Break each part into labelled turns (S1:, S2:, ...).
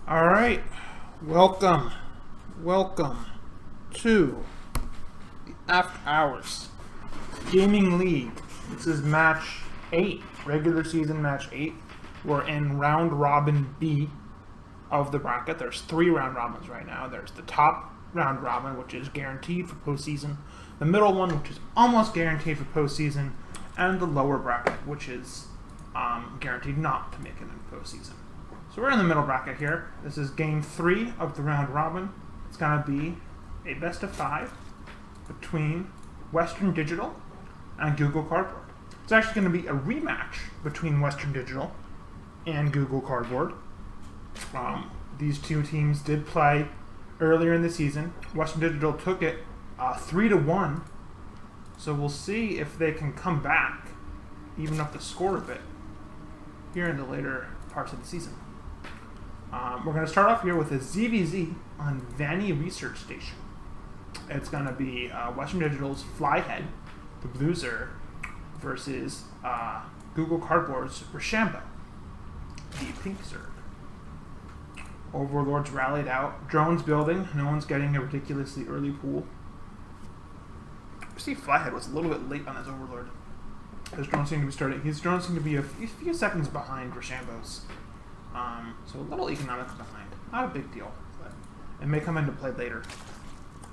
S1: All right, welcome to the After Hours Gaming League. This is match 8, regular season match 8. We're in round robin B of the bracket. There's 3 round robins right now. There's the top round robin, which is guaranteed for postseason, the middle one, which is almost guaranteed for postseason, and the lower bracket, which is guaranteed not to make it in postseason. So we're in the middle bracket here. This is game 3 of the round robin. It's going to be a best of 5 between Western Digital and Google Cardboard. It's actually going to be a rematch between Western Digital and Google Cardboard. These two teams did play earlier in the season. Western Digital took it 3-1. So we'll see if they can come back, even up the score a bit here in the later parts of the season. We're going to start off here with a ZVZ on Vaani Research Station. It's going to be Western Digital's FlyHead, the Pwnerizor, versus Google Cardboard's Roshambo, the Pink Zerg. Overlords rallied out. Drones building. No one's getting a ridiculously early pool. I see FlyHead was a little bit late on his Overlord. His drones seem to be starting. His drones seem to be a few seconds behind Roshambo's. So a little economics behind. Not a big deal, but it may come into play later,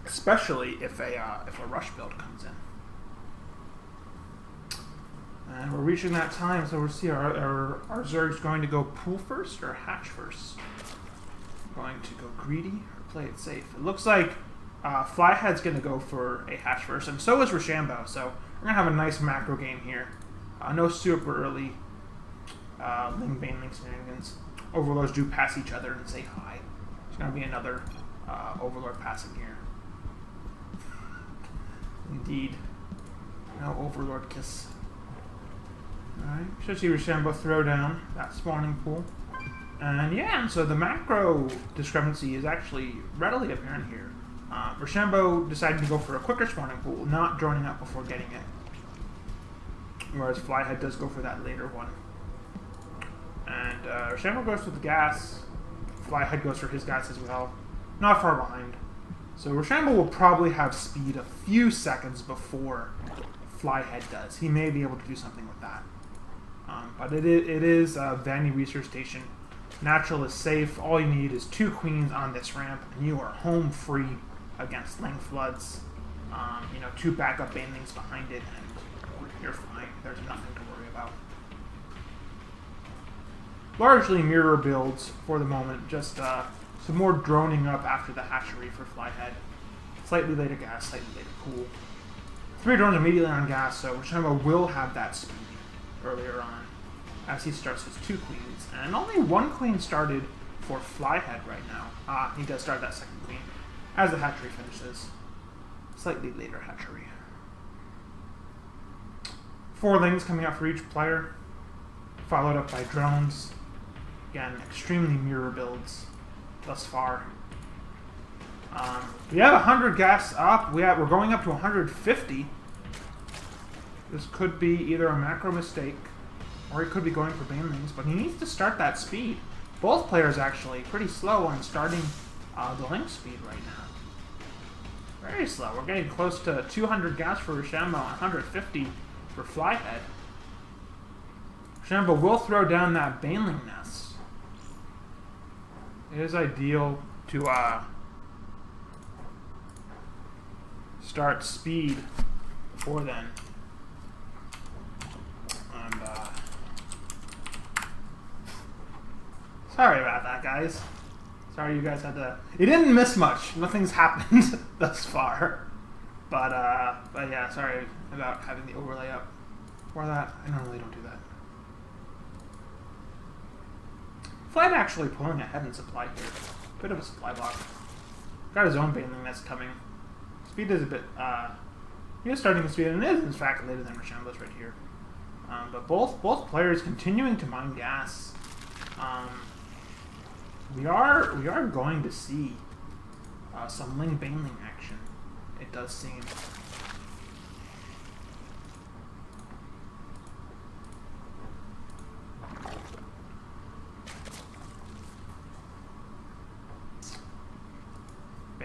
S1: especially if a rush build comes in. And we're reaching that time, so we'll see our Zerg's going to go pool first or hatch first. Going to go greedy or play it safe. It looks like FlyHead's going to go for a hatch first, and so is Roshambo. So we're going to have a nice macro game here. No super early Ling Baneling shenanigans. Overlords do pass each other and say hi. There's going to be another Overlord passing here. Indeed. No Overlord kiss. Alright, should see Roshambo throw down that spawning pool. And yeah, so the macro discrepancy is actually readily apparent here. Roshambo decided to go for a quicker spawning pool, not joining up before getting it. Whereas FlyHead does go for that later one. And Roshambo goes for the gas. FlyHead goes for his gas as well. Not far behind. So Roshambo will probably have speed a few seconds before FlyHead does. He may be able to do something with that. But it is Vaani Research Station. Natural is safe. All you need is 2 queens on this ramp, and you are home free against Ling Floods. 2 backup banelings behind it, and you're fine. There's nothing to worry about. Largely mirror builds for the moment, just some more droning up after the hatchery for FlyHead. Slightly later gas, slightly later pool. 3 drones immediately on gas, so Roshambo will have that speed earlier on as he starts his 2 queens. And only 1 queen started for FlyHead right now. He does start that 2nd queen as the hatchery finishes. Slightly later hatchery. 4 lings coming out for each player, followed up by drones. Again, extremely mirror builds thus far. We have 100 gas up. We're going up to 150. This could be either a macro mistake, or he could be going for banelings, but he needs to start that speed. Both players actually pretty slow on starting the link speed right now. Very slow. We're getting close to 200 gas for Roshambo and 150 for FlyHead. Roshambo will throw down that baneling nest. It is ideal to start speed before then. And sorry about that, guys. Sorry you guys had to... It didn't miss much. Nothing's happened thus far. But yeah, sorry about having the overlay up for that. I normally don't do that. FlyHead actually pulling ahead in supply here. Bit of a supply block. Got his own baneling nest coming. Speed is a bit... he is starting to speed, and it is in fact later than Roshambo's right here. But both players continuing to mine gas. We are going to see some Ling Baneling action. It does seem.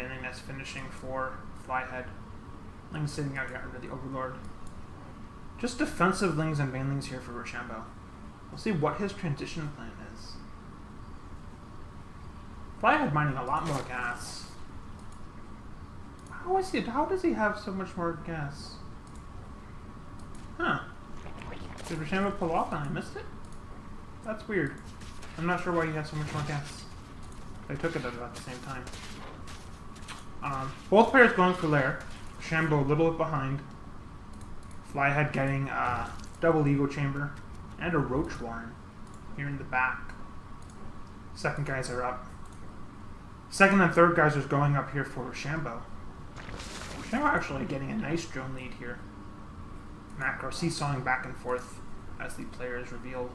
S1: Baneling that's finishing for FlyHead. Ling's sitting out here under the Overlord. Just defensive Lings and Banelings here for Roshambo. We'll see what his transition plan is. FlyHead mining a lot more gas. How does he have so much more gas? Huh. Did Roshambo pull off and I missed it? That's weird. I'm not sure why he has so much more gas. They took it at about the same time. Both players going for Lair. Roshambo a little bit behind. FlyHead getting a double Ego Chamber and a Roach Warren here in the back. Second guys are up. Second and third guys are going up here for Roshambo. Roshambo actually getting a nice drone lead here. Macro seesawing back and forth as the players reveal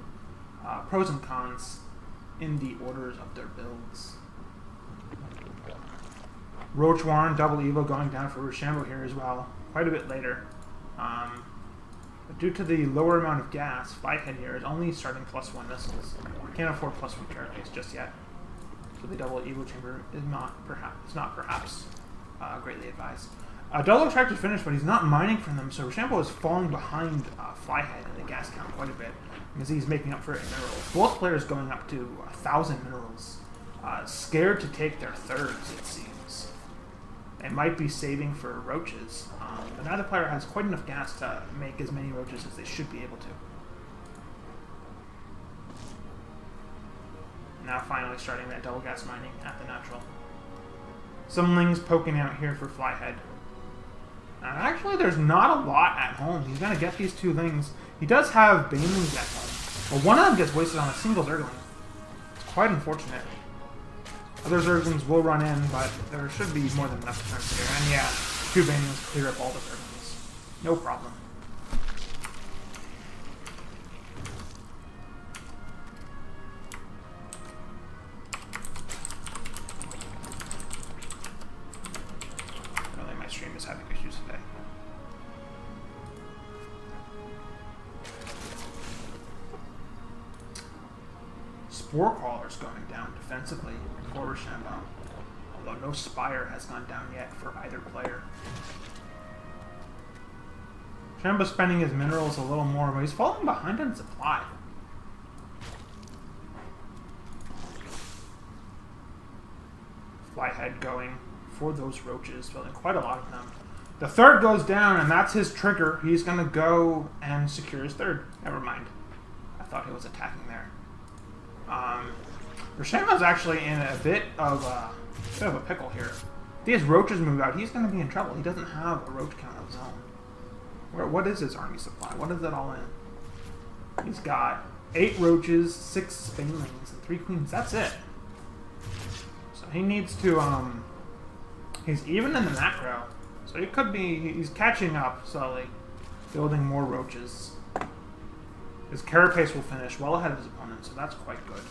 S1: pros and cons in the orders of their builds. Roach Warren, double Evo going down for Roshambo here as well, quite a bit later. But due to the lower amount of gas, FlyHead here is only starting +1 missiles. Can't afford +1 carapace just yet. So the double Evo Chamber is not perhaps greatly advised. Double extractor finished, but he's not mining from them, so Roshambo is falling behind FlyHead in the gas count quite a bit, because he's making up for it in minerals. Both players going up to 1,000 minerals. Scared to take their thirds, it seems. They might be saving for roaches, but neither player has quite enough gas to make as many roaches as they should be able to. Now finally starting that double gas mining at the natural. Some Lings poking out here for FlyHead. Actually, there's not a lot at home. He's going to get these two Lings. He does have Banelings at home, but one of them gets wasted on a single Zergling. It's quite unfortunate. Other Zerglings will run in, but there should be more than enough defense here. And yeah, two Banelings clear up all the Zerglings. No problem. Really, my stream is having issues today. Spore Crawler's going down defensively for Roshambo, although no Spire has gone down yet for either player. Roshambo's spending his minerals a little more, but he's falling behind on supply. FlyHead going for those roaches, filling quite a lot of them. The third goes down, and that's his trigger. He's going to go and secure his third. Never mind. I thought he was attacking there. Roshambo's actually in a bit of a pickle here. If these roaches move out, he's going to be in trouble. He doesn't have a roach count of his own. What is his army supply? What is it all in? He's got 8 roaches, 6 Banelings, and 3 queens. That's it. So he needs to, he's even in the macro. So he could be, he's catching up slowly, building more roaches. His carapace will finish well ahead of his opponent, so that's quite good.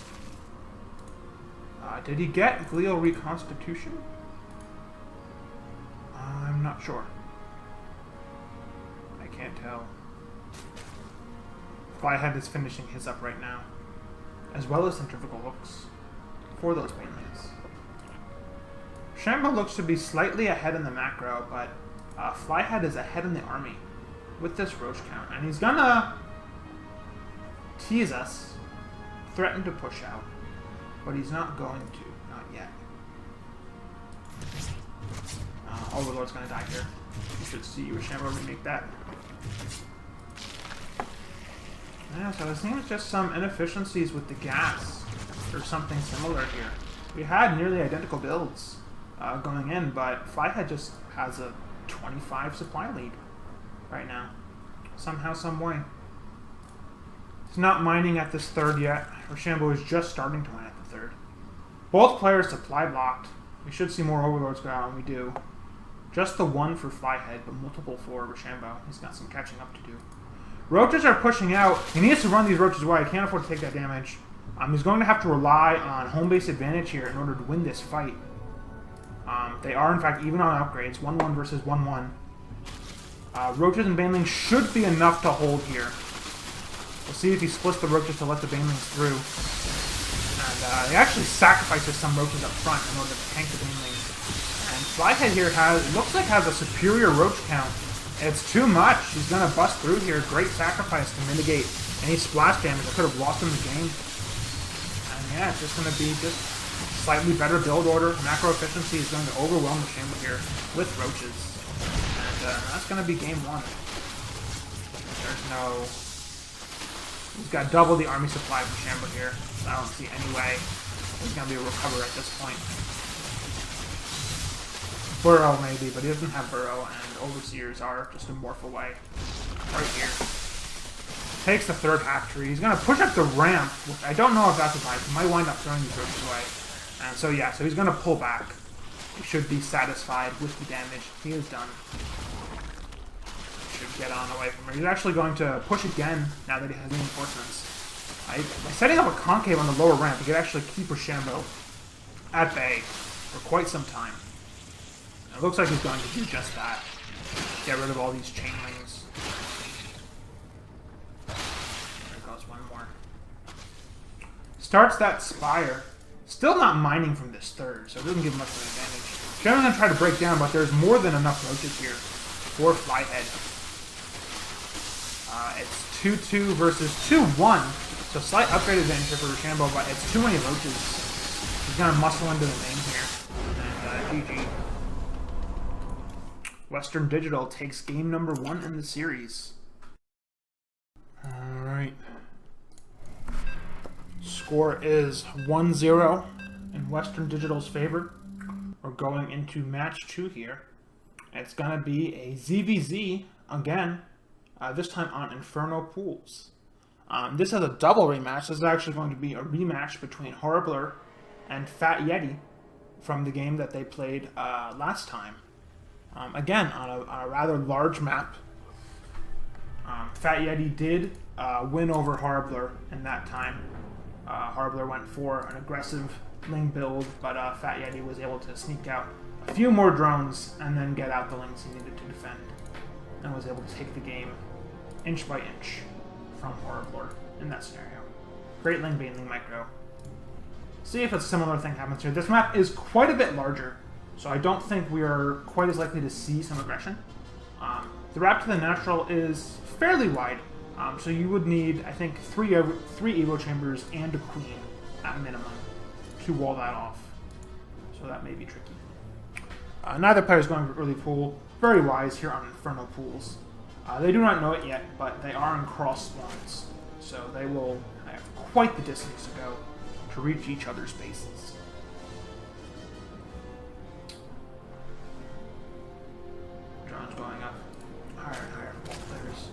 S1: Did he get Glial Reconstitution? I'm not sure. I can't tell. FlyHead is finishing his up right now, as well as centrifugal hooks for those Banelings. Roshambo looks to be slightly ahead in the macro, but FlyHead is ahead in the army with this roach count, and he's gonna tease us, threaten to push out, but he's not going to, not yet. Overlord's gonna die here. You should see Roshambo remake that. Yeah, so it seems just some inefficiencies with the gas, or something similar here. We had nearly identical builds going in, but FlyHead just has a 25 supply lead right now. Somehow, some way. He's not mining at this third yet. Roshambo is just starting to mine at the third. Both players supply blocked. We should see more Overlords go out, and we do. Just the one for FlyHead, but multiple for Roshambo. He's got some catching up to do. Roaches are pushing out. He needs to run these roaches away. He can't afford to take that damage. He's going to have to rely on home base advantage here in order to win this fight. They are, in fact, even on upgrades. 1-1 versus 1-1. Roaches and Banelings should be enough to hold here. We'll see if he splits the roaches to let the Banelings through. And he actually sacrifices some roaches up front in order to tank the Banelings And FlyHead here looks like has a superior roach count. It's too much. He's gonna bust through here. Great sacrifice to mitigate any splash damage that could have lost him the game. And yeah, it's just gonna be just slightly better build order. Macro efficiency is going to overwhelm Roshambo here with roaches. And that's gonna be game one. There's no... He's got double the army supply for Roshambo here. So I don't see any way he's gonna be able to recover at this point. Burrow maybe, but he doesn't have Burrow, and Overseers are just a morph away. Right here. Takes the third half tree. He's going to push up the ramp, which I don't know if that's advice. He might wind up throwing these roaches away. And so yeah, so he's going to pull back. He should be satisfied with the damage he has done. Should get on away from her. He's actually going to push again now that he has reinforcements. By setting up a concave on the lower ramp, he could actually keep Roshambo at bay for quite some time. It looks like he's going to do just that. Get rid of all these chainlings. There goes one more. Starts that spire. Still not mining from this third, so it doesn't give much of an advantage. Generally going to try to break down, but there's more than enough roaches here for FlyHead. It's 2-2 versus 2-1. So slight upgrade advantage here for Roshambo, but it's too many roaches. He's going to muscle into the lane here. And GG. Western Digital takes game number 1 in the series. Alright. Score is 1-0 in Western Digital's favor. We're going into match 2 here. It's going to be a ZVZ again, this time on Inferno pools. This is a double rematch. This is actually going to be a rematch between Horribler and FatYeti from the game that they played last time. Again, on a rather large map. FatYeti did win over Horribler in that time. Horribler went for an aggressive Ling build, but FatYeti was able to sneak out a few more drones and then get out the Lings he needed to defend, and was able to take the game inch by inch from Horribler in that scenario. Great Ling Bane Ling micro. See if a similar thing happens here. This map is quite a bit larger, so I don't think we are quite as likely to see some aggression. The wrap to the natural is fairly wide, so you would need, I think, three Evo chambers and a queen at minimum to wall that off. So that may be tricky. Neither player is going for early pool. Very wise here on Inferno pools. They do not know it yet, but they are in cross spawns, so they will have quite the distance to go to reach each other's bases. Drone's going up higher and higher for both players.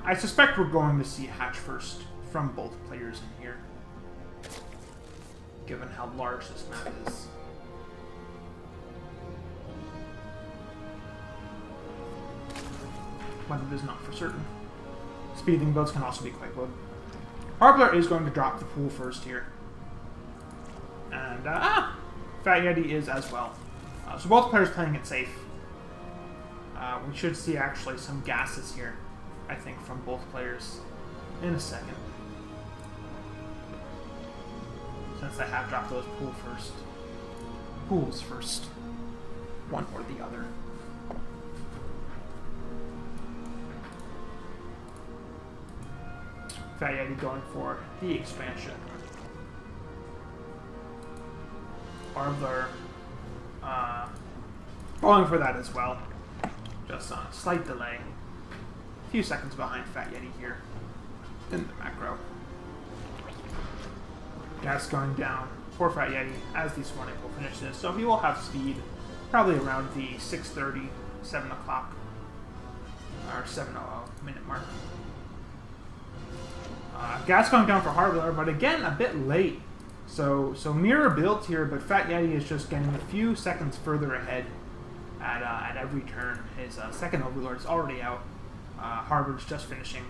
S1: I suspect we're going to see hatch first from both players in here, given how large this map is. But it is not for certain. Speeding builds can also be quite good. Horribler is going to drop the pool first here. And, FatYeti is as well. So both players playing it safe. We should see actually some gases here, I think, from both players in a second. Since they have dropped those pools first. One or the other. FatYeti going for the expansion. Horribler going for that as well. Just on a slight delay. A few seconds behind FatYeti here in the macro. Gas going down for FatYeti as the Swarming will finish this. So he will have speed probably around the 6:30, 7 o'clock, or 7:00 minute mark. Gas going down for Horribler, but again, a bit late. So mirror built here, but FatYeti is just getting a few seconds further ahead at every turn. His second Overlord is already out. Horribler's just finishing.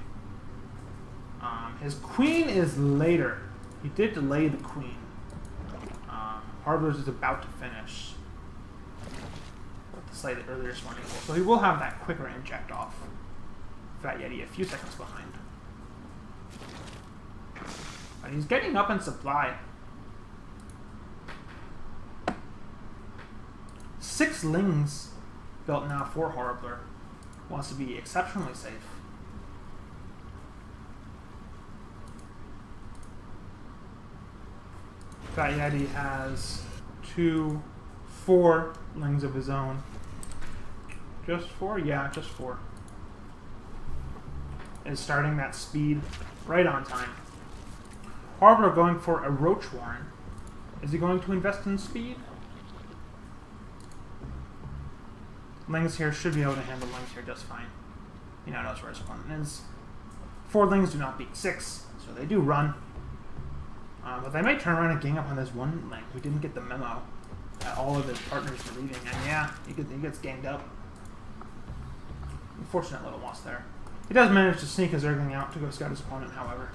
S1: His Queen is later. He did delay the Queen. Horribler's is about to finish with the slightly earlier Swarming, so he will have that quicker inject off. FatYeti a few seconds behind. But he's getting up in supply. 6 Lings built now for Horribler. Wants to be exceptionally safe. FatYeti has 4 Lings of his own. Just 4? Yeah, just 4. Is starting that speed right on time. Horribler going for a Roach Warren. Is he going to invest in speed? Lings here should be able to handle Lings here just fine. He now knows where his opponent is. 4 Lings do not beat 6, so they do run. But they might turn around and gang up on this one Ling who didn't get the memo that all of his partners were leaving. And yeah, he gets ganged up. Unfortunate little loss there. He does manage to sneak his Zergling out to go scout his opponent, however.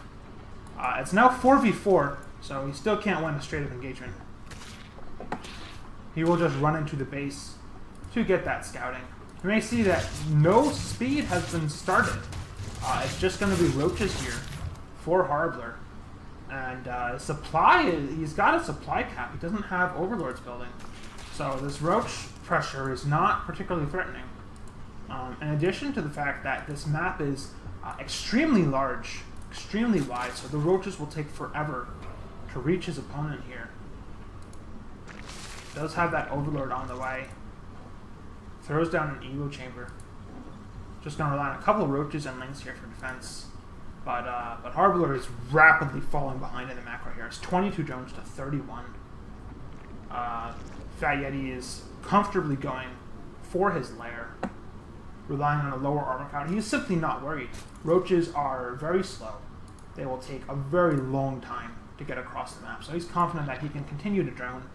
S1: It's now 4v4, so he still can't win a straight-up engagement. He will just run into the base to get that scouting. You may see that no speed has been started. It's just going to be roaches here for Horribler. And supply, he's got a supply cap. He doesn't have overlords building. So this roach pressure is not particularly threatening. In addition to the fact that this map is extremely large, extremely wide, so the roaches will take forever to reach his opponent here. Does have that overlord on the way. Throws down an Evo chamber. Just going to rely on a couple of roaches and Lings here for defense. But Horribler is rapidly falling behind in the macro here. It's 22 drones to 31. FatYeti is comfortably going for his lair, relying on a lower armor count. He's simply not worried. Roaches are very slow. They will take a very long time to get across the map. So he's confident that he can continue to drone,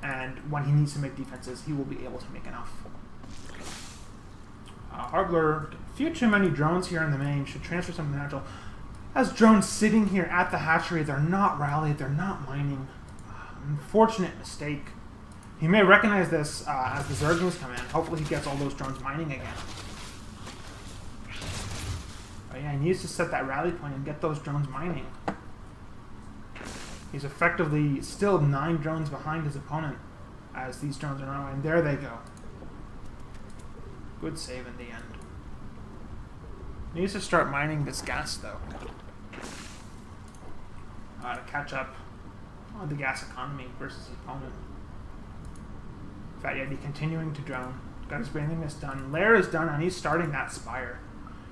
S1: and when he needs to make defenses, he will be able to make enough. Horribler, a few too many drones here in the main, should transfer some natural. As drones sitting here at the hatchery, they're not rallied, they're not mining. Unfortunate mistake. He may recognize this as the Zerglings come in. Hopefully he gets all those drones mining again. But yeah, he needs to set that rally point and get those drones mining. He's effectively still 9 drones behind his opponent as these drones are running. And there they go. Good save in the end. He needs to start mining this gas though. To catch up on the gas economy versus his opponent. FatYeti continuing to drone. Got his brandiness done. Lair is done, and he's starting that Spire.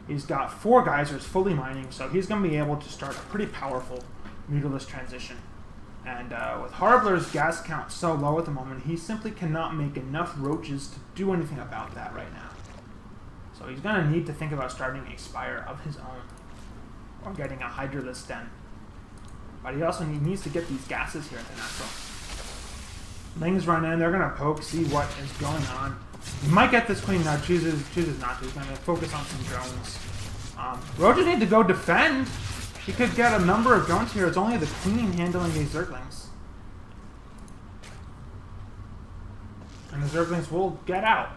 S1: He's got 4 geysers fully mining, so he's going to be able to start a pretty powerful Mutalisk transition. And with Horribler's gas count so low at the moment, he simply cannot make enough roaches to do anything about that right now. So he's going to need to think about starting a Spire of his own, or getting a Hydralisk Den. But he also needs to get these gases here at the natural. Lings run in, they're going to poke, see what is going on. He might get this queen now, chooses not to. He's going to focus on some drones. Roaches need to go defend. He could get a number of drones here. It's only the queen handling these Zerglings. And the Zerglings will get out.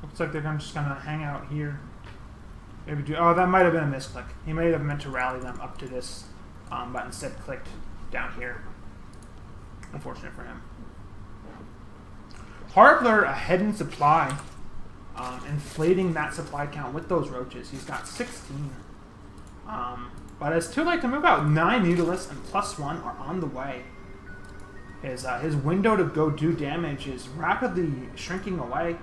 S1: Looks like they're just going to hang out here. Maybe do. Oh, that might have been a misclick. He may have meant to rally them up to this, but instead clicked down here. Unfortunate for him. Horribler ahead in supply, inflating that supply count with those roaches. He's got 16. But it's too late to move out. 9 Mutalisks and +1 are on the way. His window to go do damage is rapidly shrinking away.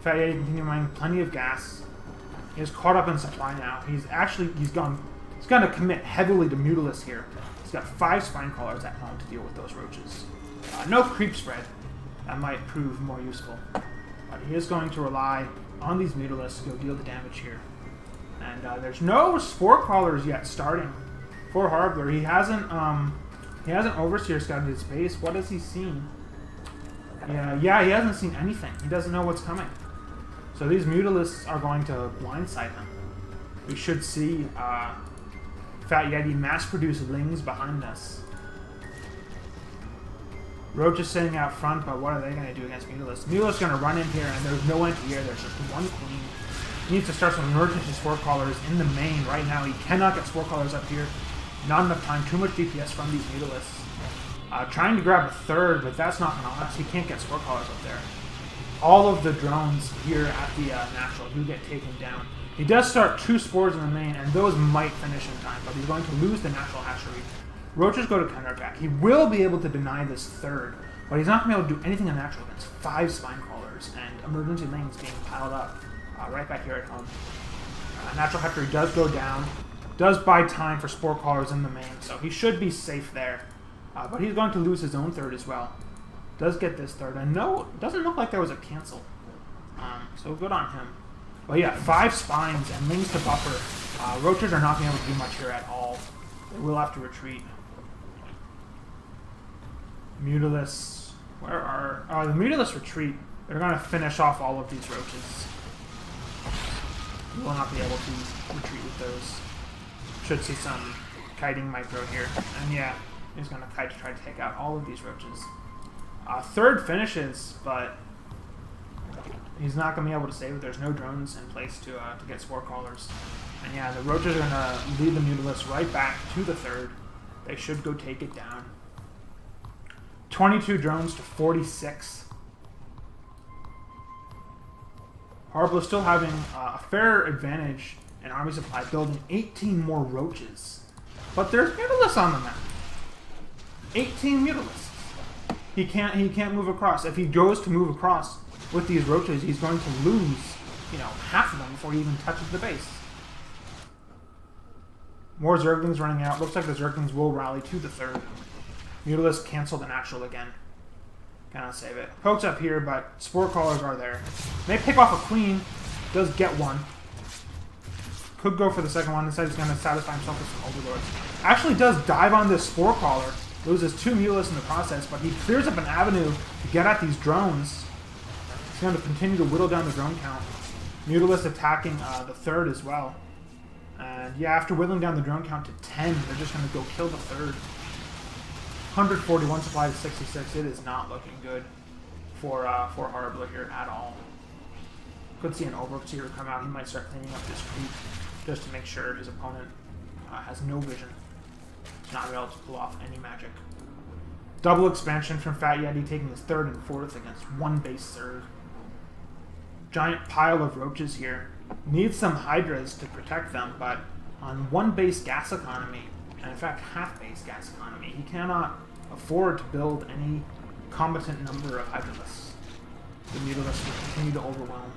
S1: FatYeti continuing mining plenty of gas. He's caught up in supply now. He's going to commit heavily to Mutalisk here. He's got 5 Spine Crawlers at home to deal with those roaches. No creep spread. That might prove more useful. But he is going to rely on these Mutalisks to go deal the damage here. And there's no Spore Crawlers yet starting for Horribler. He hasn't Overseer scouted his base. What has he seen? Yeah, he hasn't seen anything. He doesn't know what's coming. So these Mutalisks are going to blindside him. We should see FatYeti mass-produce Lings behind us. Roach is sitting out front, but what are they going to do against Mutalisk? Mutalisk's going to run in here, and there's no one here. There's just one queen. He needs to start some emergency Spore Crawlers in the main right now. He cannot get Spore Crawlers up here. Not enough time. Too much DPS from these Mutalisks. Trying to grab a third, but that's not going to last. He can't get spore collars up there. All of the drones here at the natural do get taken down. He does start 2 spores in the main, and those might finish in time, but he's going to lose the natural hatchery. Roaches go to counterattack. He will be able to deny this third, but he's not going to be able to do anything in natural against 5 spine crawlers and emergency lanes being piled up right back here at home. Natural hatchery does go down, does buy time for spore crawlers in the main, so he should be safe there. But he's going to lose his own third as well. Does get this third, and no, it doesn't look like there was a cancel. So good on him. But yeah, 5 spines and lanes to buffer. Roaches are not being able to do much here at all. They will have to retreat. Mutalisk. Where are... Oh, the Mutalisk retreat. They're going to finish off all of these roaches. You will not be able to retreat with those. Should see some kiting micro here. And yeah, he's going to kite to try to take out all of these roaches. Third finishes, but he's not going to be able to save it. There's no drones in place to get spore crawlers. And yeah, the roaches are going to lead the Mutalisk right back to the third. They should go take it down. 22 drones to 46. Horrible is still having a fair advantage in army supply, building 18 more roaches. But there's Mutalisks on the map. 18 Mutalisks. He can't move across. If he goes to move across with these roaches, he's going to lose, half of them before he even touches the base. More Zerglings running out. Looks like the Zerglings will rally to the third. Mutalisk cancel the natural again. Cannot save it. Pokes up here, but spore crawlers are there. May pick off a queen. Does get one. Could go for the second one. Instead, he's going to satisfy himself with some overlords. Actually does dive on this spore crawler. Loses 2 Mutalisks in the process, but he clears up an avenue to get at these drones. He's going to continue to whittle down the drone count. Mutalisk attacking the third as well. And yeah, after whittling down the drone count to 10, they're just going to go kill the third. 141 supply to 66. It is not looking good for Horrible here at all. Could see an Overseer come out. He might start cleaning up this creep just to make sure his opponent has no vision. He's not able to pull off any magic. Double expansion from FatYeti, taking his third and fourth against 1 base Zerg. Giant pile of roaches here. Needs some Hydras to protect them, but on 1 base gas economy, and in fact half base gas economy, he cannot afford to build any competent number of Hydralisks. The Mutalisk will continue to overwhelm.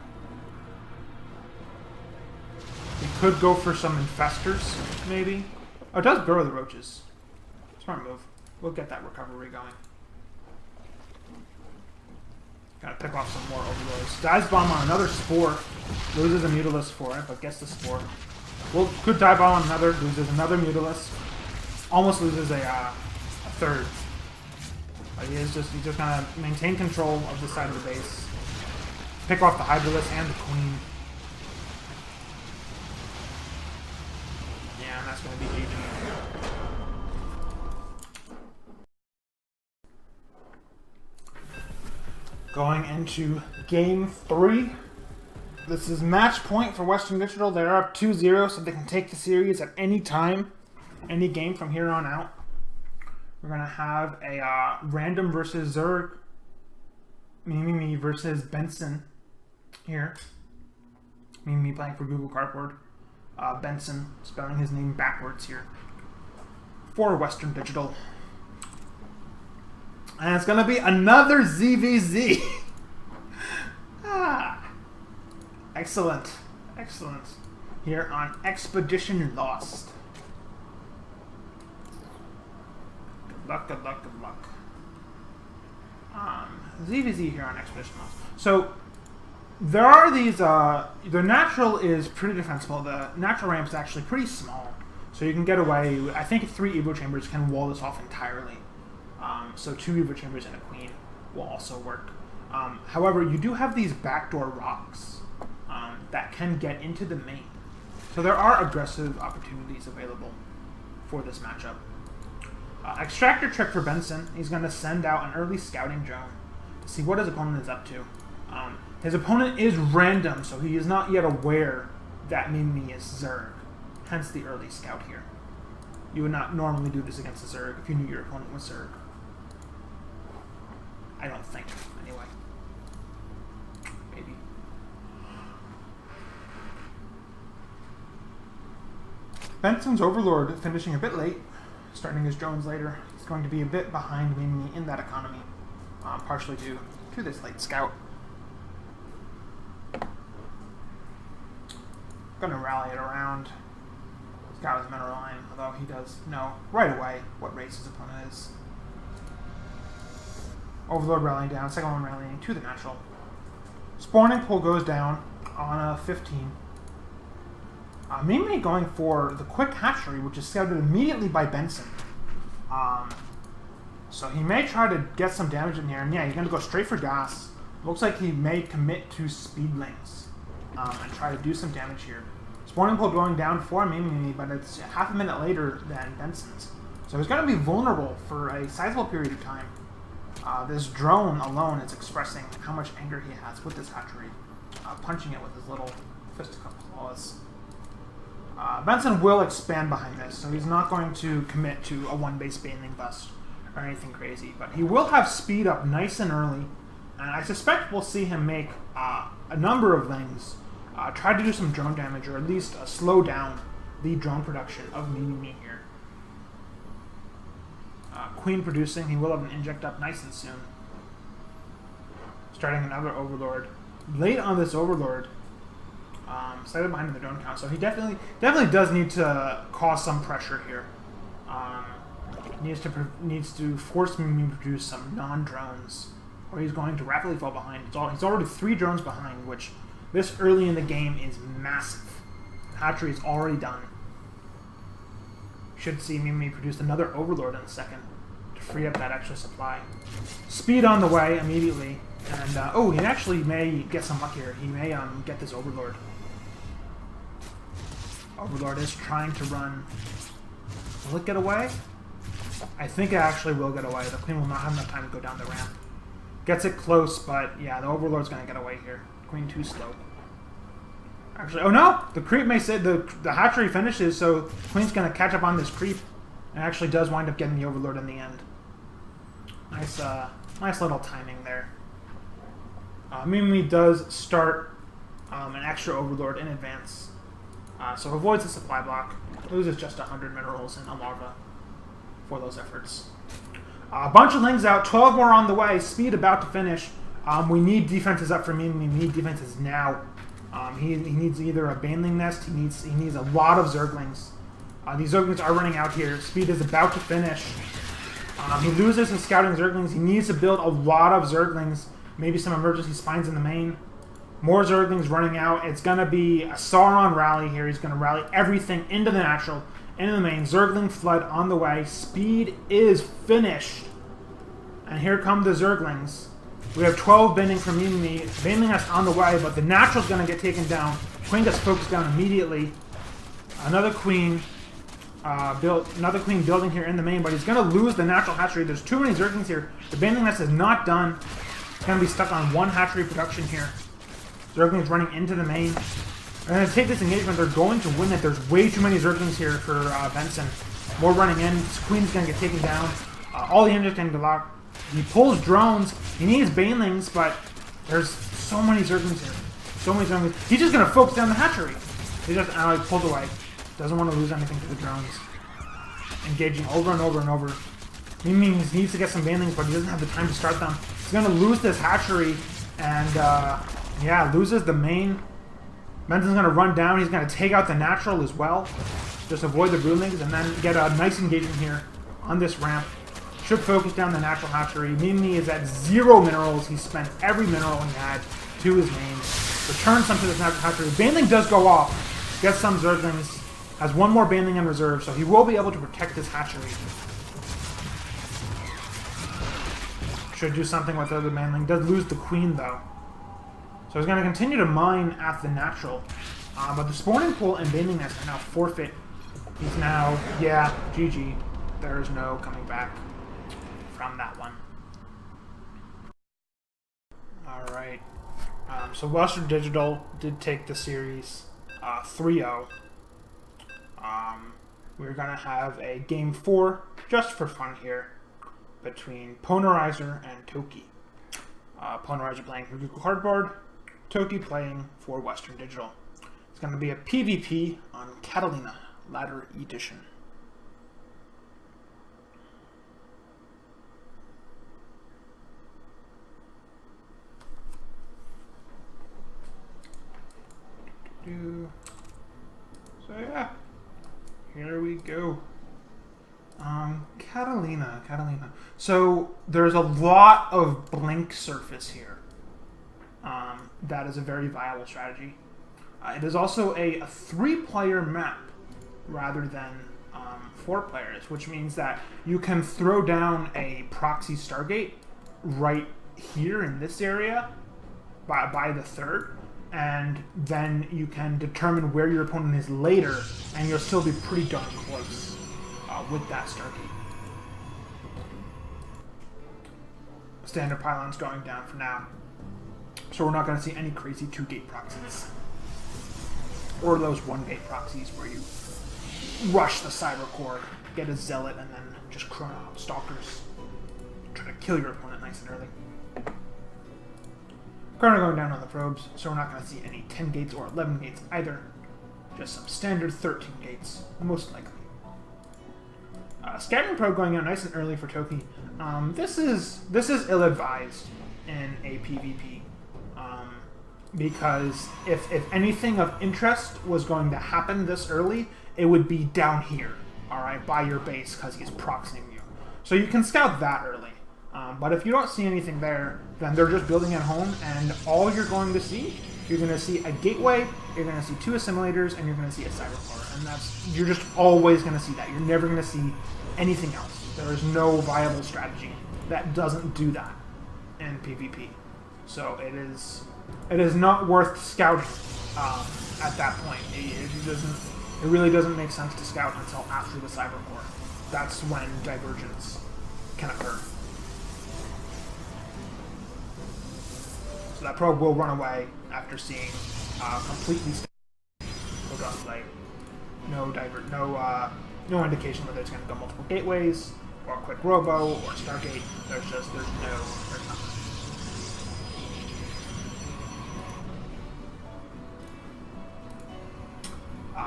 S1: He could go for some Infestors, maybe. Oh, it does burrow the roaches. Smart move. We'll get that recovery going. Gotta pick off some more overlords. Dives bomb on another spore. Loses a Mutalisk for it, but gets the spore. Could dive bomb on another. Loses another Mutalisk. Almost loses a third. But he's just gonna maintain control of this side of the base. Pick off the Hydralisk and the Queen. Yeah, and that's gonna be GG. Going into Game 3. This is match point for Western Digital. They're up 2-0, so they can take the series at any time, any game from here on out. We're going to have a random versus Zerg, Mimimi versus Benson here. Mimimi playing for Google Cardboard. Benson spelling his name backwards here for Western Digital. And it's going to be another ZVZ. Excellent. Excellent. Here on Expedition Lost. Good luck, good luck, good luck. ZVZ here on Expedition Lost. So, there are these, the natural is pretty defensible. The natural ramp is actually pretty small. So you can get away, I think 3 Evo Chambers can wall this off entirely. So 2 Evo Chambers and a Queen will also work. However, you do have these backdoor rocks that can get into the main. So there are aggressive opportunities available for this matchup. Extractor trick for Benson. He's going to send out an early scouting drone to see what his opponent is up to. His opponent is random, so he is not yet aware that Mimimi is Zerg. Hence the early scout here. You would not normally do this against a Zerg if you knew your opponent was Zerg. I don't think, anyway. Maybe. Benson's Overlord finishing a bit late, starting his drones later. He's going to be a bit behind Mimimi in that economy, partially due to this late scout. Gonna rally it around. Scout his mineral line, although he does know right away what race his opponent is. Overlord rallying down, second one rallying to the natural. Spawning pool goes down on a 15. Mimimi going for the quick hatchery, which is scouted immediately by Benson. So he may try to get some damage in here, and yeah, he's going to go straight for gas. Looks like he may commit to speedlings and try to do some damage here. Spawning pool going down for Mimimi, but it's half a minute later than Benson's. So he's going to be vulnerable for a sizable period of time. This drone alone is expressing how much anger he has with this hatchery, punching it with his little fisticuff claws. Benson will expand behind this, so he's not going to commit to a one-base baneling bust or anything crazy, but he will have speed up nice and early, and I suspect we'll see him make a number of things, try to do some drone damage, or at least slow down the drone production of Mimimi here. Queen producing, he will have an inject up nice and soon. Starting another Overlord. Late on this Overlord, slightly behind in the drone count, so he definitely does need to cause some pressure here. Needs to force Mimimi to produce some non-drones, or he's going to rapidly fall behind. He's already 3 drones behind, which this early in the game is massive. Hatchery is already done. Should see Mimimi produce another Overlord in a second to free up that extra supply. Speed on the way immediately, and oh, he actually may get some luck here. He may get this Overlord. Overlord is trying to run. Will it get away? I think it actually will get away. The Queen will not have enough time to go down the ramp. Gets it close, but yeah, the Overlord's going to get away here. Queen too slow. Actually, oh no! The creep may say the hatchery finishes, so Queen's going to catch up on this creep, and actually does wind up getting the Overlord in the end. Nice little timing there. Mimimi does start an extra Overlord in advance, so avoids the supply block. Loses just 100 minerals and a larva for those efforts. A bunch of lings out, 12 more on the way, speed about to finish. We need defenses up for Mimimi. We need defenses now. He needs either a baneling nest, he needs a lot of Zerglings. These Zerglings are running out here. Speed is about to finish. He loses his scouting Zerglings. He needs to build a lot of Zerglings. Maybe some emergency spines in the main. More Zerglings running out. It's going to be a Sauron rally here. He's going to rally everything into the natural, into the main. Zergling flood on the way. Speed is finished. And here come the Zerglings. We have 12 bending from Mimimi. Baneling Nest on the way, but the natural's going to get taken down. Queen gets focused down immediately. Another queen building here in the main, but he's going to lose the natural hatchery. There's too many Zerglings here. The Baneling Nest is not done. It's going to be stuck on one hatchery production here. Zerglings running into the main. They're going to take this engagement. They're going to win it. There's way too many Zerglings here for Benson. More running in. This Queen's going to get taken down. All the engines getting locked. He pulls drones. He needs banelings, but there's so many Zerglings here. So many Zerglings. He's just going to focus down the hatchery. He just he pulled away. Doesn't want to lose anything to the drones. Engaging over and over and over. Mimimi needs to get some banelings, but he doesn't have the time to start them. He's going to lose this hatchery, and yeah, loses the main. Benson's going to run down. He's going to take out the natural as well. Just avoid the broodlings, and then get a nice engagement here on this ramp. Should focus down the natural hatchery. Mimimi is at 0 minerals. He spent every mineral he had to his main. Returns some to this natural hatchery. Baneling does go off. Gets some Zerglings. Has one more Baneling in reserve, so he will be able to protect this hatchery. Should do something with the other Baneling. Does lose the Queen, though. So he's going to continue to mine at the natural. But the spawning pool and Baneling Nest are now forfeit. He's now, yeah, GG. There is no coming back from that one. Alright. So Western Digital did take the series 3-0. We're going to have a Game 4, just for fun here, between Pwnerizor and Toki. Pwnerizor playing for Google Cardboard, Toki playing for Western Digital. It's going to be a PvP on Catallena Ladder Edition. So yeah, here we go. Catallena. So there's a lot of blink surface here. That is a very viable strategy. It is also a 3-player map rather than 4 players, which means that you can throw down a proxy Stargate right here in this area by the 3rd, and then you can determine where your opponent is later, and you'll still be pretty darn close with that Stargate. Standard pylons going down for now, so we're not going to see any crazy 2-gate proxies, or those 1-gate proxies where you rush the cyber core, get a zealot, and then just chrono out stalkers, try to kill your opponent nice and early. Chrono going down on the probes, so we're not going to see any 10 gates or 11 gates either. Just some standard 13 gates, most likely. Scattering probe going out nice and early for Toki. This is ill-advised in a PvP, because if anything of interest was going to happen this early, it would be down here, alright, by your base, because he's proxying you. So you can scout that early. But if you don't see anything there, then they're just building at home, and all you're going to see, you're going to see a gateway, you're going to see 2 assimilators, and you're going to see a cyber core. And you're just always going to see that. You're never going to see anything else. There is no viable strategy that doesn't do that in PvP. So it is not worth scouting at that point. It really doesn't make sense to scout until after the cyber core. That's when divergence can occur. So that probe will run away after seeing completely no gunplay, no indication whether it's going to go multiple gateways or a quick robo or Stargate. There's nothing.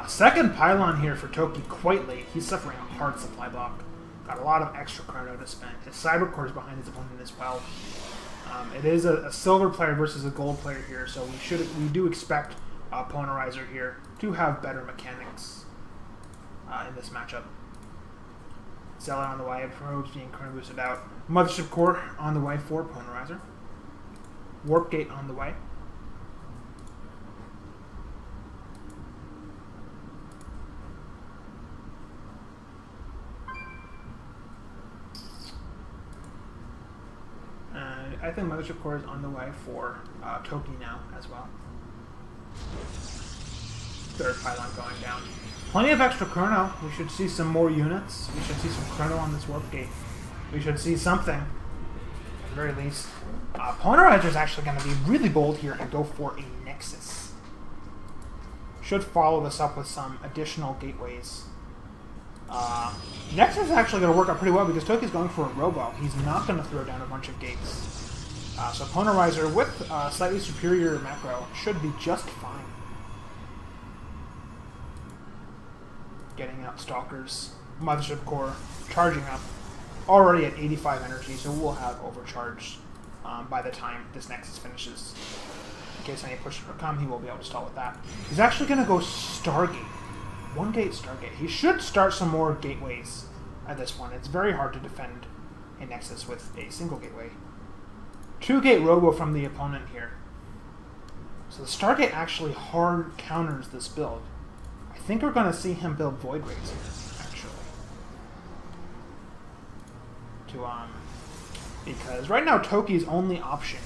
S1: Second pylon here for Toki quite late. He's suffering a hard supply block. Got a lot of extra chrono to spend. His cyber core is behind his opponent as well. It is a silver player versus a gold player here, so we do expect Pwnerizor here to have better mechanics in this matchup. Zealot on the way, probes being chrono boosted out. Mothership core on the way for Pwnerizor. Warp gate on the way. I think Mothership core is on the way for Toki now as well. Third pylon going down. Plenty of extra chrono. We should see some more units. We should see some chrono on this warp gate. We should see something, at the very least. Pwnerizor is actually going to be really bold here and go for a Nexus. Should follow this up with some additional gateways. Nexus is actually going to work out pretty well because Toki's going for a robo. He's not going to throw down a bunch of gates. So Pwnerizor with slightly superior macro should be just fine. Getting out stalkers, Mothership core charging up, already at 85 energy, so we'll have overcharged by the time this Nexus finishes. In case any push will come, he will be able to stall with that. He's actually going to go Stargate. 1-gate Stargate. He should start some more gateways at this point. It's very hard to defend a Nexus with a single gateway. 2-gate robo from the opponent here. So the Stargate actually hard counters this build. I think we're going to see him build Void Rays here, actually. Because right now Toki's only option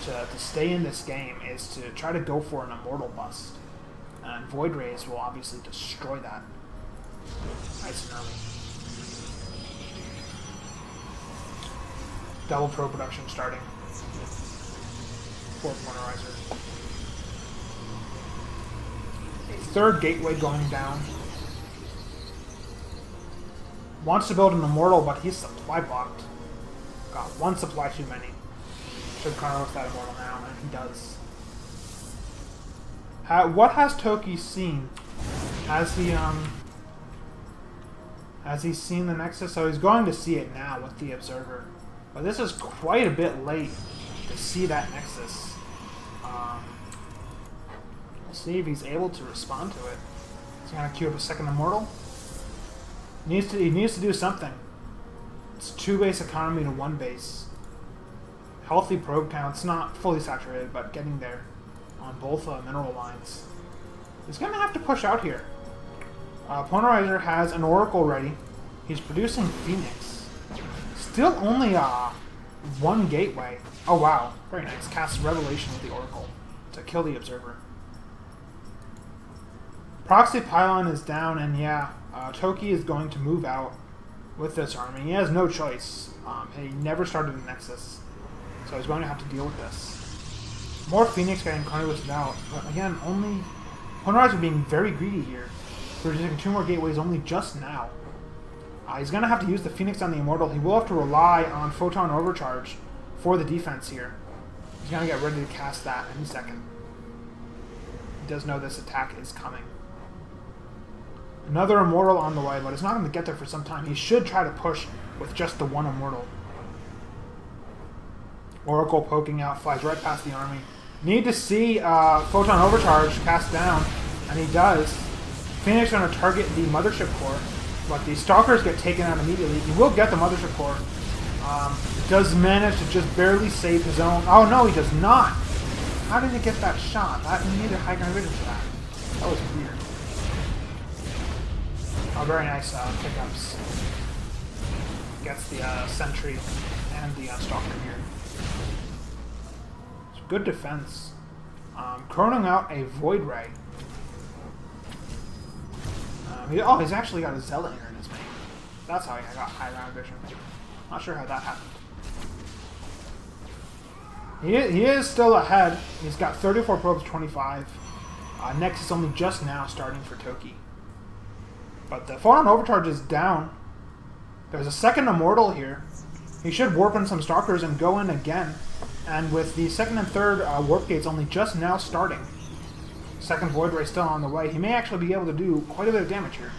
S1: to stay in this game is to try to go for an Immortal bust. And Void Rays will obviously destroy that nice and early. Double pro production starting for Pwnerizor. A third gateway going down. Wants to build an Immortal, but he's supply blocked. Got one supply too many. Should Chrono with that immortal now, and he does. What has Toki seen? Has he seen the Nexus? So he's going to see it now with the Observer. But this is quite a bit late to see that Nexus. We'll see if he's able to respond to it. He's going to queue up a second immortal. He needs to do something. It's 2 base economy to 1 base. Healthy probe counts, not fully saturated, but getting there on both mineral lines. He's going to have to push out here. Pwnerizor has an Oracle ready. He's producing Phoenix. Still only 1 gateway. Oh wow, very nice. Casts Revelation with the Oracle to kill the Observer. Proxy Pylon is down, and yeah, Toki is going to move out with this army. He has no choice. He never started a Nexus, so he's going to have to deal with this. More Phoenix getting boosted out, but again, only Pwnerizor being very greedy here, producing 2 more gateways only just now. He's going to have to use the Phoenix on the Immortal. He will have to rely on Photon Overcharge for the defense here. He's going to get ready to cast that any second. He does know this attack is coming. Another Immortal on the way, but it's not going to get there for some time. He should try to push with just the 1 Immortal. Oracle poking out, flies right past the army. Need to see Photon Overcharge cast down, and he does. Phoenix going to target the Mothership Core, but the Stalkers get taken out immediately. He will get the Mothership Core. Does manage to just barely save his own. Oh no, he does not. How did he get that shot? He needed high ground vision for that. That was weird. Oh, very nice pickups. Gets the Sentry and the Stalker here. It's good defense. Chronoing out a Void Ray. He's actually got a Zealot here in his main. That's how he got high ground vision. Not sure how that happened. He is still ahead. He's got 34 probes, 25. Nexus only just now starting for Toki. But the Photon Overcharge is down. There's a second Immortal here. He should warp in some Stalkers and go in again. And with the second and third Warp Gates only just now starting, second Void Ray still on the way, he may actually be able to do quite a bit of damage here.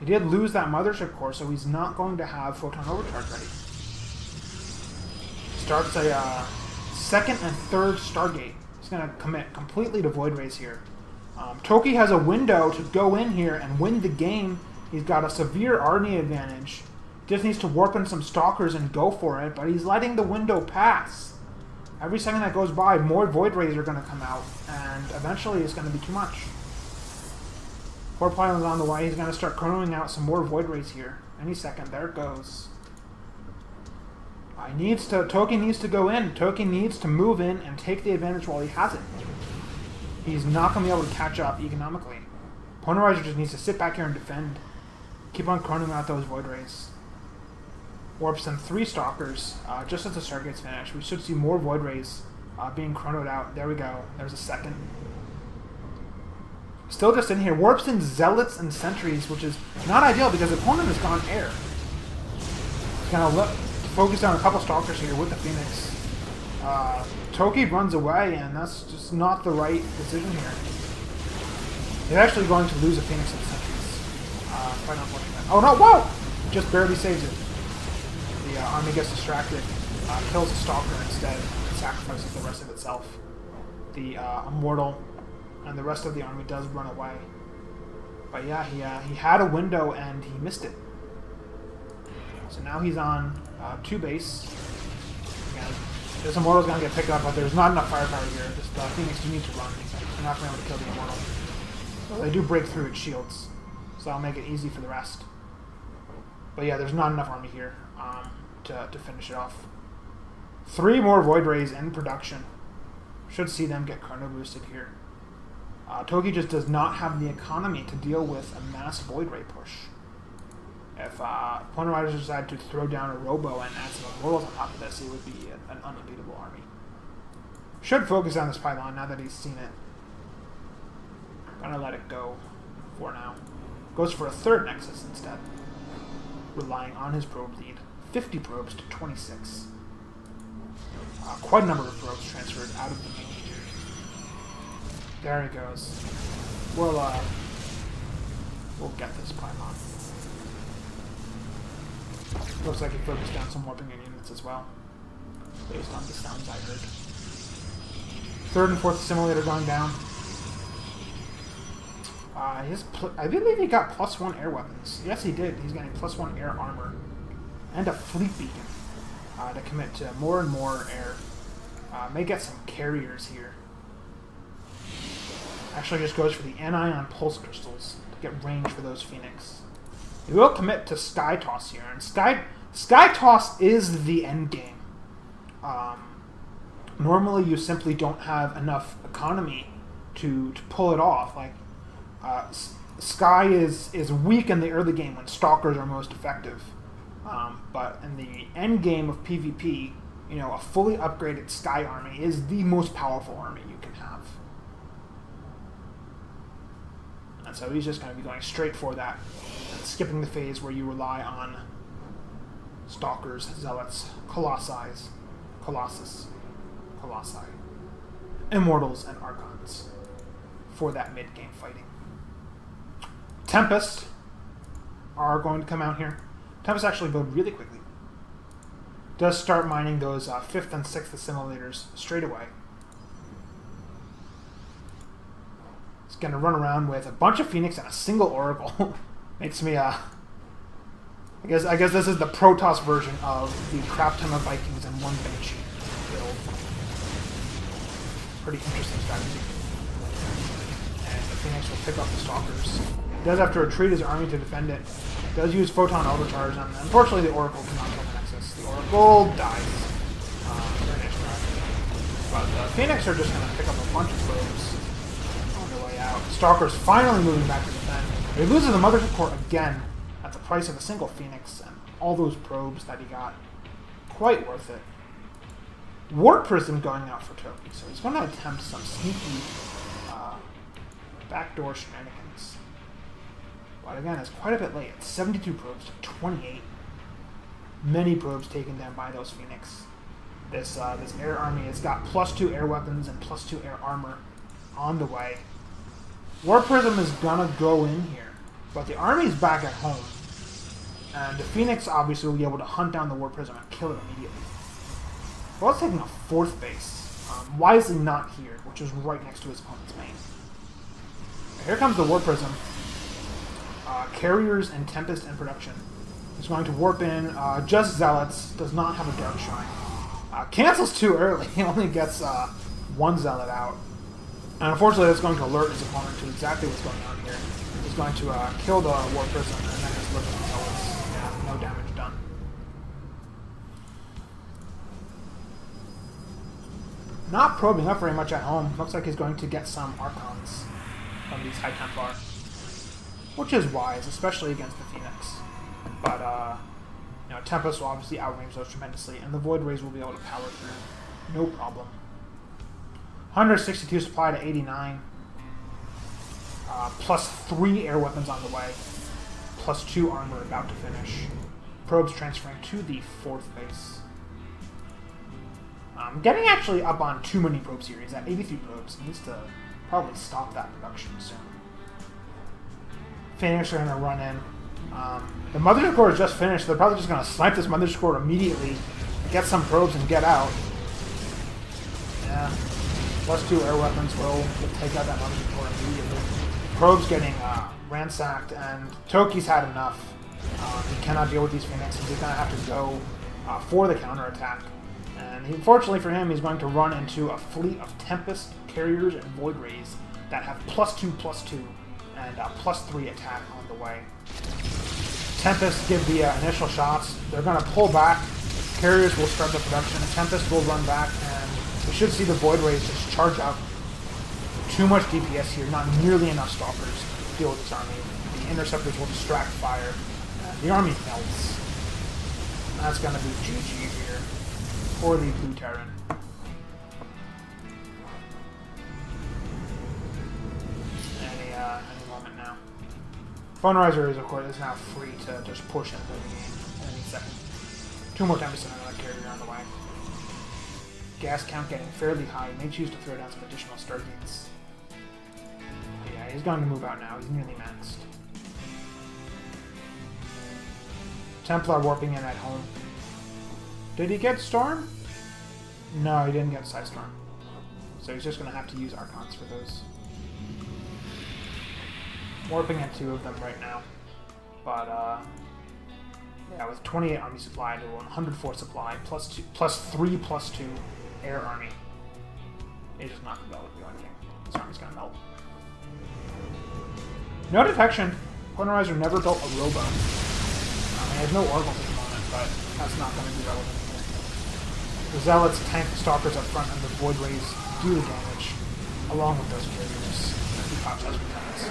S1: He did lose that Mothership Core, so he's not going to have Photon Overcharge ready. Starts a second and third Stargate. He's going to commit completely to Void Rays here. Toki has a window to go in here and win the game. He's got a severe army advantage. Just needs to warp in some Stalkers and go for it, but he's letting the window pass. Every second that goes by, more Void Rays are going to come out, and eventually it's going to be too much. 4 pylons on the way. He's going to start chronoing out some more Void Rays here. Any second. There it goes. Toki needs to go in. Toki needs to move in and take the advantage while he has it. He's not going to be able to catch up economically. Pwnerizor just needs to sit back here and defend. Keep on chronoing out those Void Rays. Warps in 3 Stalkers just as the Stargate's finish. We should see more Void Rays being chronoed out. There we go. There's a second. Still just in here. Warps in Zealots and Sentries, which is not ideal because the opponent has gone air. He's going to focus on a couple Stalkers here with the Phoenix. Toki runs away, and that's just not the right decision here. He's actually going to lose a Phoenix and Sentries. Quite unfortunate. Oh no, whoa! Just barely saves it. The army gets distracted, kills a Stalker instead, and sacrifices the rest of itself. The Immortal and the rest of the army does run away. But yeah, he had a window and he missed it. So now he's on 2 base. Again, this Immortal's going to get picked up, but there's not enough firepower here. This Phoenix do need to run. They're not going to be able to kill the Immortal. So they do break through its shields. So that'll make it easy for the rest. But yeah, there's not enough army here to finish it off. 3 more Void Rays in production. Should see them get chrono boosted here. Toki just does not have the economy to deal with a mass Void Ray push. If Pwnerizor decided to throw down a Robo and add some Immortals on top of this, it would be an unbeatable army. Should focus on this pylon now that he's seen it. Gonna let it go for now. Goes for a 3rd Nexus instead. Relying on his probe lead. 50 probes to 26. Quite a number of probes transferred out of the main. There he goes. We'll get this Paimon. Looks like he focused down some warping in units as well, based on the sounds I heard. Third and fourth simulator going down. I believe he got +1 air weapons. Yes, he did. He's getting +1 air armor. And a fleet beacon to commit to more and more air. May get some carriers here. Actually just goes for the anion pulse crystals to get range for those Phoenix. He will commit to Sky Toss here. And Sky Toss is the end game. Normally you simply don't have enough economy to pull it off. Like, Sky is weak in the early game when Stalkers are most effective. But in the end game of PvP, you know, a fully upgraded Sky army is the most powerful army you can have. And so he's just going to be going straight for that, and skipping the phase where you rely on Stalkers, Zealots, Colossi, Immortals, and Archons for that mid-game fighting. Tempest are going to come out here. Tempest actually build really quickly. Does start mining those 5th and 6th assimilators straight away. It's going to run around with a bunch of Phoenix and a single Oracle. Makes me, I guess this is the Protoss version of the crap ton of Vikings and one Banshee build. Pretty interesting strategy. And the Phoenix will pick up the Stalkers. He does have to retreat his army to defend it. Does use Photon Overcharge, and unfortunately the Oracle cannot kill the Nexus. The Oracle dies. Very nice try. But the Phoenix are just going to pick up a bunch of probes on their way out. Stalker's finally moving back to defend. He loses the Mothership Core again at the price of a single Phoenix and all those probes that he got. Quite worth it. Warp Prism going out for Toki, so he's going to attempt some sneaky backdoor shenanigans. But again, it's quite a bit late. It's 72 probes to 28. Many probes taken down by those Phoenix. This air army has got +2 air weapons and +2 air armor on the way. Warp Prism is gonna go in here, but the army's back at home. And the Phoenix obviously will be able to hunt down the Warp Prism and kill it immediately. Well, it's taking a 4th base. Wisely not here, which is right next to his opponent's main. Here comes the Warp Prism. Carriers and Tempest in production. He's going to warp in. Just Zealots. Does not have a Dark Shrine. Cancels too early. He only gets 1 Zealot out. And unfortunately that's going to alert his opponent to exactly what's going on here. He's going to kill the Warp Prism and then just look at the Zealots. Yeah, no damage done. Not probing up very much at home. Looks like he's going to get some Archons from these High Templar. Which is wise, especially against the Phoenix. But, you know, Tempest will obviously outrange those tremendously, and the Void Rays will be able to power through. No problem. 162 supply to 89. +3 air weapons on the way. +2 armor about to finish. Probes transferring to the 4th base. Getting actually up on too many probes here. He's at 83 probes. He needs to probably stop that production soon. Phoenix are going to run in. The Mothership Core is just finished. They're probably just going to snipe this Mothership Core immediately, get some probes, and get out. Yeah. +2 air weapons will take out that Mothership Core immediately. Probes getting ransacked, and Toki's had enough. He cannot deal with these Phoenixes. He's going to have to go for the counterattack. And unfortunately for him, he's going to run into a fleet of Tempest, Carriers, and Void Rays that have +2/+2 and +3 attack on the way. Tempest give the initial shots. They're going to pull back. Carriers will start the production. Tempest will run back, and we should see the Void Rays just charge out. Too much DPS here, not nearly enough Stalkers to deal with this army. The Interceptors will distract fire. The army melts. That's going to be GG here for the Blue Terran. Any moment now. Pwnerizor is, of course, is now free to just push into the game at any second. 2 more Tempest and another Carrier on the way. gas count getting fairly high. He may choose to throw down some additional stargates. Yeah, he's going to move out now. He's nearly maxed. Templar warping in at home. Did he get Storm? No, he didn't get Psy Storm. So he's just going to have to use Archons for those. Warping in 2 of them right now. But, yeah, with 28 army supply to 104 supply, +3/+2 air army. He just not going to be on king. His army's going to melt. No detection. Pwnerizor never built a robo. He has no oracles at the moment, but that's not going to be relevant here. The Zealots tank the Stalkers up front, and the Void Rays do the damage, along with those carriers. And he pops as lieutenants.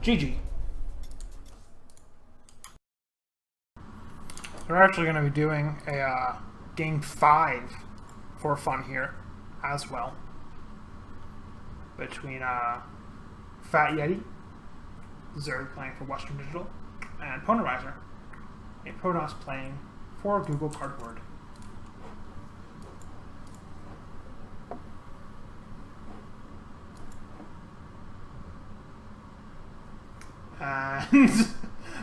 S1: GG. We're actually going to be doing a game 5 for fun here as well. Between FatYeti, Zerg playing for Western Digital, and Pwnerizor, a Protoss playing for Google Cardboard. And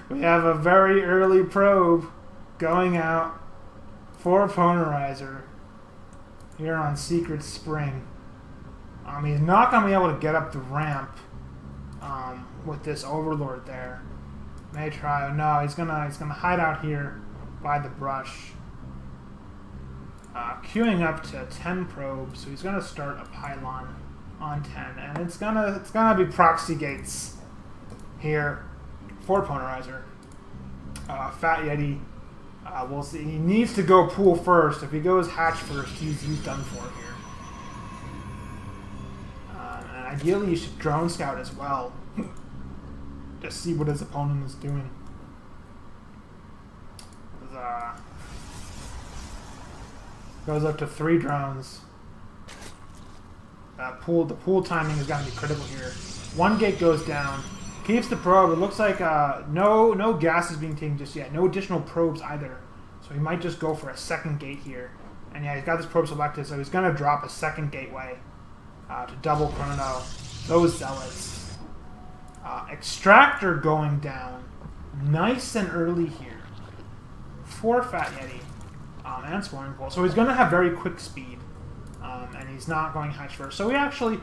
S1: we have a very early probe going out for Pwnerizor here on Secret Spring. He's not going to be able to get up the ramp with this Overlord there. May try. No, he's gonna hide out here by the brush. Queuing up to 10 probes, so he's gonna start a pylon on 10, and it's gonna be proxy gates here for Pwnerizor. FatYeti, we'll see. He needs to go pool first. If he goes hatch first, he's done for here. And ideally, you should drone scout as well. Just see what his opponent is doing. Goes up to 3 drones. The pool timing is going to be critical here. 1 gate goes down. Keeps the probe. It looks like no gas is being taken just yet. No additional probes either. So he might just go for a 2nd gate here. And yeah, he's got this probe selected, so he's going to drop a 2nd gateway to double chrono those Zealots. Extractor going down nice and early here for FatYeti and Swarming Pole. So he's going to have very quick speed, and he's not going hatch first. So he actually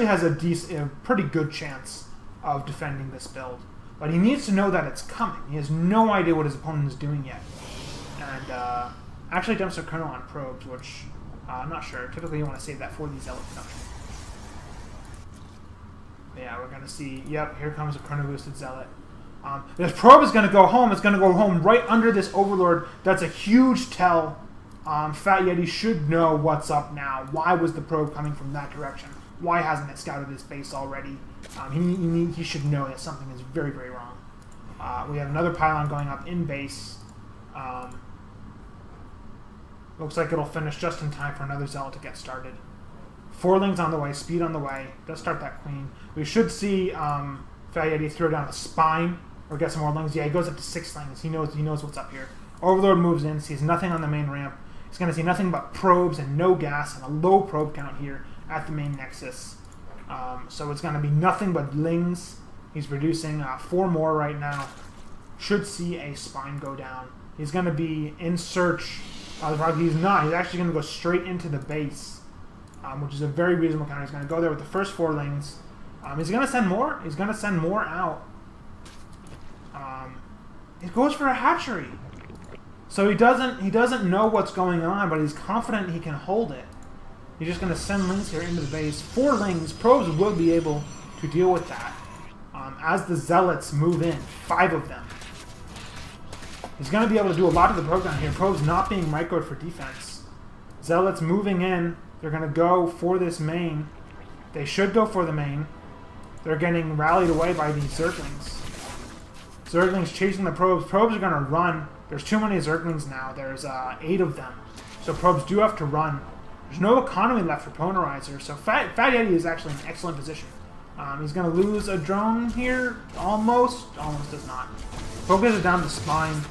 S1: has a pretty good chance of defending this build. But he needs to know that it's coming. He has no idea what his opponent is doing yet. And actually dumps a kernel on probes, which I'm not sure. Typically you want to save that for the Zealot production. Yeah, we're going to see, yep, here comes a chrono-boosted Zealot. This probe is going to go home. It's going to go home right under this Overlord. That's a huge tell. FatYeti should know what's up now. Why was the probe coming from that direction? Why hasn't it scouted his base already? He should know that something is very, very wrong. We have another pylon going up in base. Looks like it'll finish just in time for another Zealot to get started. 4 lings on the way, speed on the way. Does start that queen. We should see FatYeti throw down a spine or get some more lings. Yeah, he goes up to 6 lings. He knows what's up here. Overlord moves in, sees nothing on the main ramp. He's going to see nothing but probes and no gas and a low probe count here at the main nexus. So it's going to be nothing but lings. He's reducing 4 more right now. Should see a spine go down. He's going to be in search. He's not. He's actually going to go straight into the base. Which is a very reasonable counter. He's going to go there with the first 4 lings. He's going to send more. He's going to send more out. He goes for a hatchery. So he doesn't know what's going on, but he's confident he can hold it. He's just going to send lings here into the base. 4 lings. Probes will be able to deal with that. As the Zealots move in, 5 of them. He's going to be able to do a lot of the probe down here. Probes not being microed for defense. Zealots moving in. They're going to go for this main. They should go for the main. They're getting rallied away by these Zerglings. Zerglings chasing the probes. Probes are going to run. There's too many Zerglings now. There's 8 of them. So probes do have to run. There's no economy left for Pwnerizor. So FatYeti is actually in an excellent position. He's going to lose a drone here. Almost does not. Focuses down the spine.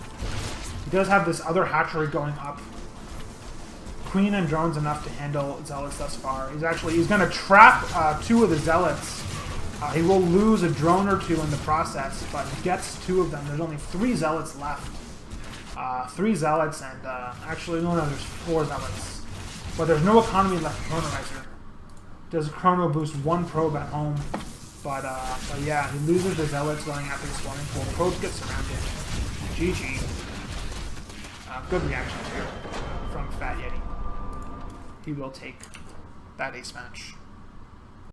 S1: He does have this other hatchery going up. Queen and drones enough to handle Zealots thus far. He's going to trap 2 of the Zealots. He will lose a drone or 2 in the process, but he gets 2 of them. There's only 3 Zealots left. 3 Zealots and actually no, there's 4 Zealots. But there's no economy left for Pwnerizor. Does Chrono boost 1 probe at home, but yeah, he loses the Zealots going after the swarming pool. Probes get surrounded. GG. Good reaction too from FatYeti. He will take that ace match.